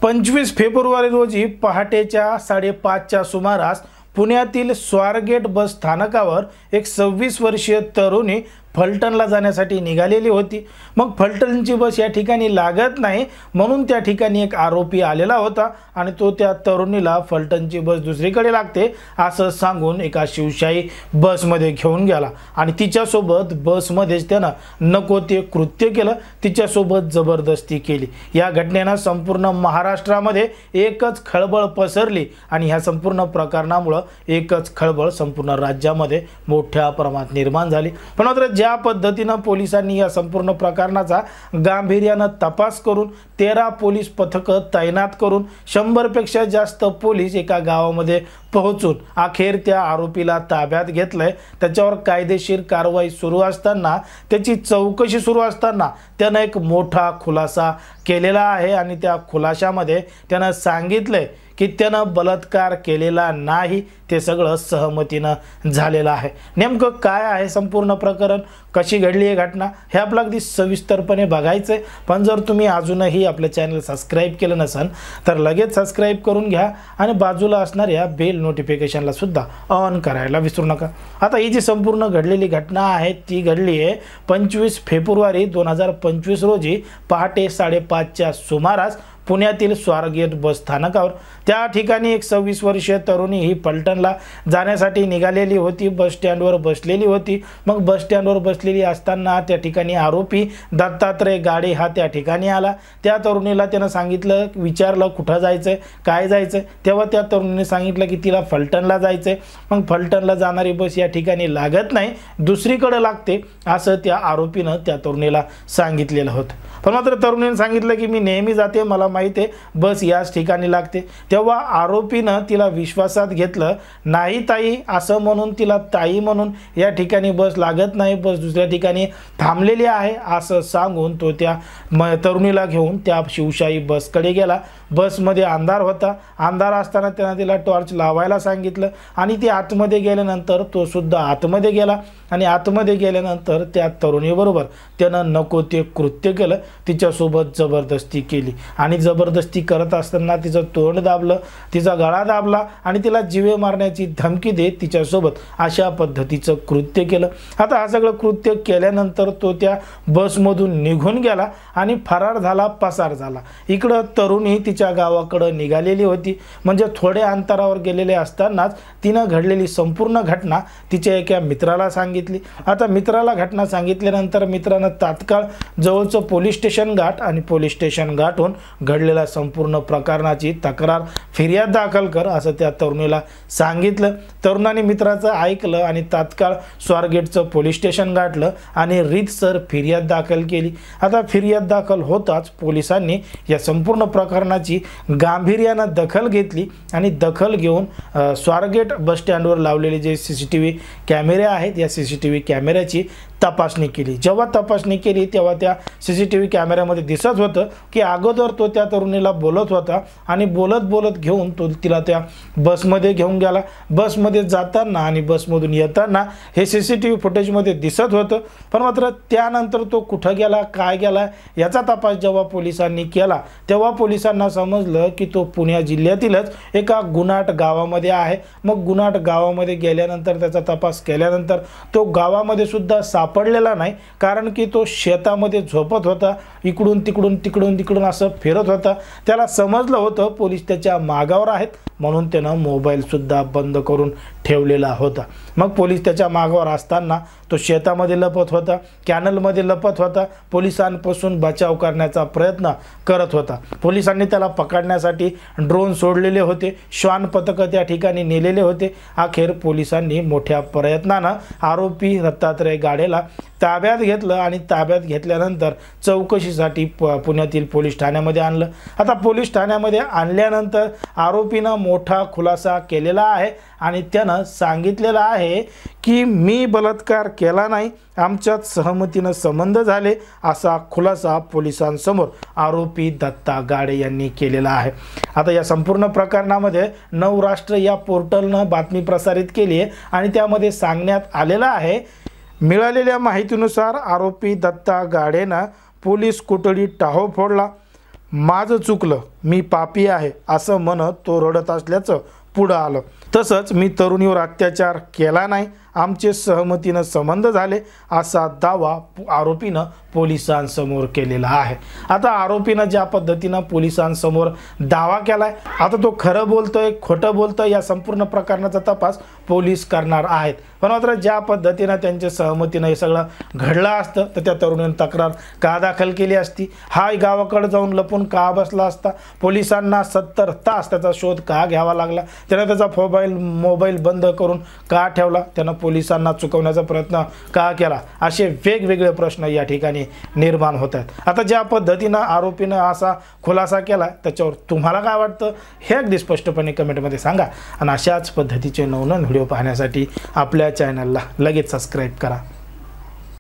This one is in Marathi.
पंचवीस फेब्रुवारी रोजी पहाटेच्या 5:30च्या सुमारास पुण्यातील स्वारगेट बस स्थानकावर एक 26 वर्षीय तरुणी फलटणला जाण्यासाठी निघालेली होती। मग फलटणची बस या ठिकाणी लागत नाही म्हणून त्या ठिकाणी एक आरोपी आलेला होता आणि तो त्या तरुणीला फलटणची बस दुसरीकडे लागते असं सांगून एका शिवशाही बसमध्ये घेऊन गेला आणि तिच्यासोबत बसमध्येच त्यानं नको ते कृत्य केलं, तिच्यासोबत जबरदस्ती केली। या घटनेनं संपूर्ण महाराष्ट्रामध्ये एकच खळबळ पसरली आणि ह्या संपूर्ण प्रकरणामुळे एकच खळबळ संपूर्ण राज्यामध्ये मोठ्या प्रमाणात निर्माण झाली। पण मात्र ज्या पद्धतीने पोलिसांनी या संपूर्ण प्रकरणाचा गांभीर्याने तपास करून 13 पोलीस पथक तैनात करून 100 पेक्षा जास्त पोलीस एका गावामध्ये पोहोचून अखेर त्या आरोपीला ताब्यात घेतलंय। त्याच्यावर कायदेशीर कारवाई सुरू असताना त्याची चौकशी सुरू असताना त्याने एक मोठा खुलासा केलेला आहे आणि त्या खुलाशामध्ये त्याने सांगितलंय की त्यानं बलात्कार केलेला नाही, ते सगळं सहमतीनं झालेलं आहे। नेमकं काय आहे संपूर्ण प्रकरण, कशी घडली ही घटना हे आपल्याला अगदी सविस्तरपणे बघायचंय। पण जर तुम्ही अजूनही आपलं चॅनल सबस्क्राइब केलं नसेल तर लगेच सबस्क्राइब करून घ्या आणि बाजूला असणाऱ्या बेल नोटिफिकेशनला सुद्धा ऑन करायला विसरू नका। आता ही जी संपूर्ण घडलेली घटना आहे ती घडली आहे 25 फेब्रुवारी 2025 रोजी पहाटे 5:30च्या सुमारास पुण्यातील स्वारगेट बस स्थानकावर। त्या ठिकाणी एक 26 वर्षीय तरुणी ही फलटणला जाण्यासाठी निघालेली होती, बस स्टँडवर बसलेली होती। मग बस स्टँडवर बसलेली असताना त्या ठिकाणी आरोपी दत्तात्रय गाडे हा त्या ठिकाणी आला। त्या तरुणीला त्यानं सांगितलं, विचारलं कुठं जायचंय काय जायचंय, तेव्हा त्या तरुणीने सांगितलं की तिला फलटणला जायचंय। मग फलटणला जाणारी बस या ठिकाणी लागत नाही, दुसरीकडे लागते असं त्या आरोपीनं त्या तरुणीला सांगितलेलं होतं। पण मात्र तरुणीने सांगितलं की मी नेहमी जाते, मला माहिती आहे बस याच ठिकाणी लागते। तेव्हा आरोपीनं तिला विश्वासात घेतलं, नाही ताई असं म्हणून तिला ताई म्हणून या ठिकाणी बस लागत नाही, बस दुसऱ्या ठिकाणी थांबलेली आहे असं सांगून तो त्या तरुणीला घेऊन त्या शिवशाही बसकडे गेला। बसमध्ये अंधार होता, अंधार असताना त्यानं तिला टॉर्च लावायला सांगितलं आणि ती आतमध्ये गेल्यानंतर तो सुद्धा आतमध्ये गेला आणि आतमध्ये गेल्यानंतर त्या तरुणीबरोबर त्यानं नको ते कृत्य केलं, तिच्यासोबत जबरदस्ती केली आणि जबरदस्ती करत असताना तिचं तोंड दाबलं, तिचा गळा दाबला आणि तिला जीवे मारण्याची धमकी देत तिच्यासोबत अशा पद्धतीचं कृत्य केलं। आता हा सगळं कृत्य केल्यानंतर तो त्या बसमधून निघून गेला आणि फरार झाला, पसार झाला। इकडं तरुणी तिच्या गावाकडे निघालेली होती, म्हणजे थोड्या अंतरावर गेलेले असतानाच तिनं घडलेली संपूर्ण घटना तिच्या एका मित्राला सांगितली। आता मित्राला घटना सांगितल्यानंतर मित्रानं तात्काळ जवळचं पोलीस स्टेशन गाठ आणि पोलीस स्टेशन गाठून घडलेल्या संपूर्ण प्रकरणाची तक्रार फिर्याद दाखल कर असं त्या तरुणीला सांगितलं। तरुणाने मित्राचं ऐकलं आणि तात्काळ स्वारगेटचं पोलीस स्टेशन गाठलं आणि रीतसर फिर्याद दाखल केली। आता फिर्याद दाखल होताच पोलिसांनी या संपूर्ण प्रकरणाची गांभीर्यानं दखल घेतली आणि दखल घेऊन स्वारगेट बस स्टँडवर लावलेले जे CCTV कॅमेरे आहेत या CCTV कॅमेऱ्याची तपासणी केली। जेव्हा तपासणी केली तेव्हा त्या CCTV कॅमेऱ्यामध्ये दिसत होतं की अगोदर तो त्या तरुणीला बोलत होता आणि बोलत बोलत घेऊन तो तिला त्या बसमध्ये घेऊन गेला। बसमध्ये जाताना आणि बसमधून येताना हे CCTV फुटेजमध्ये दिसत होतं। पण मात्र त्यानंतर तो कुठं गेला काय गेला याचा तपास जेव्हा पोलिसांनी केला तेव्हा पोलिसांना समजलं की तो पुणे जिल्ह्यातीलच एका गुणाट गावामध्ये आहे। मग गुणाट गावामध्ये गेल्यानंतर त्याचा तपास केल्यानंतर तो गावामध्ये सुद्धा सापडलेला नाही, कारण की तो शेतामध्ये झोपत होता, इकडून तिकडून असं फिरत होता। त्याला समजलं होतं पोलीस त्याच्या मागावर आहेत म्हणून त्यानं मोबाईल सुद्धा बंद करून ठेवलेला होता। मग पोलीस त्याच्या मागावर असताना तो शेतामध्ये लपत होता, कॅनलमध्ये लपत होता, पोलिसांपासून बचाव करण्याचा प्रयत्न करत होता। पोलिसांनी त्याला पकडण्यासाठी ड्रोन सोडलेले होते, श्वान पथक त्या ठिकाणी नेलेले होते। अखेर पोलिसांनी मोठ्या प्रयत्नानं आरोपी दत्तात्रय गाडेला ताब्यात घेतलं आणि ताब्यात घेतल्यानंतर चौकशीसाठी पुण्यातील पोलीस ठाण्यामध्ये आणलं। आता पोलीस ठाण्यामध्ये आणल्यानंतर आरोपीनं मोठा खुलासा केलेला आहे आणि त्यानं सांगितलेलं आहे की मी बलात्कार केला नाही, आमच्यात सहमतीनं संबंध झाले असा खुलासा पोलिसांसमोर आरोपी दत्ता गाडे यांनी केलेला आहे। आता या संपूर्ण प्रकरणामध्ये नवराष्ट्र या पोर्टलनं बातमी प्रसारित केली आहे आणि त्यामध्ये सांगण्यात आलेलं आहे मिळालेल्या माहितीनुसार आरोपी दत्ता गाढेनं पोलीस कोठडीत टाहो फोडला. माझं चुकलं, मी पापी आहे असं म्हणत तो रडत असल्याचं पुढं आलं. तसंच मी तरुणीवर अत्याचार केला नाही, आमचे सहमतीनं संबंध झाले असा दावा आरोपीनं पोलिसांसमोर केलेला आहे. आता आरोपीनं ज्या पद्धतीनं पोलिसांसमोर दावा केलाय, आता तो खरं बोलतोय खोटं बोलतोय या संपूर्ण प्रकरणाचा तपास पोलीस करणार आहेत. पण मात्र ज्या पद्धतीनं त्यांच्या सहमतीनं हे सगळं घडलं असतं तर त्या तरुणीने तक्रार का दाखल केली असती, हा गावाकडे जाऊन लपून का बसला असता, पोलिसांना 70 तास त्याचा शोध का घ्यावा लागला, त्यानं त्याचा मोबाईल बंद करून का ठेवला, त्यानं पोलिसांना चुकवण्याचा प्रयत्न का केला, असे वेगवेगळे प्रश्न या ठिकाणी निर्माण होत आहेत. आता ज्या पद्धतीनं आरोपीनं असा खुलासा केला त्याच्यावर तुम्हाला काय वाटतं हे अगदी स्पष्टपणे कमेंटमध्ये सांगा. आणि अशाच पद्धतीचे नवनवीन व्हिडिओ पाहण्यासाठी आपल्या चॅनलला लगेच सबस्क्राईब करा.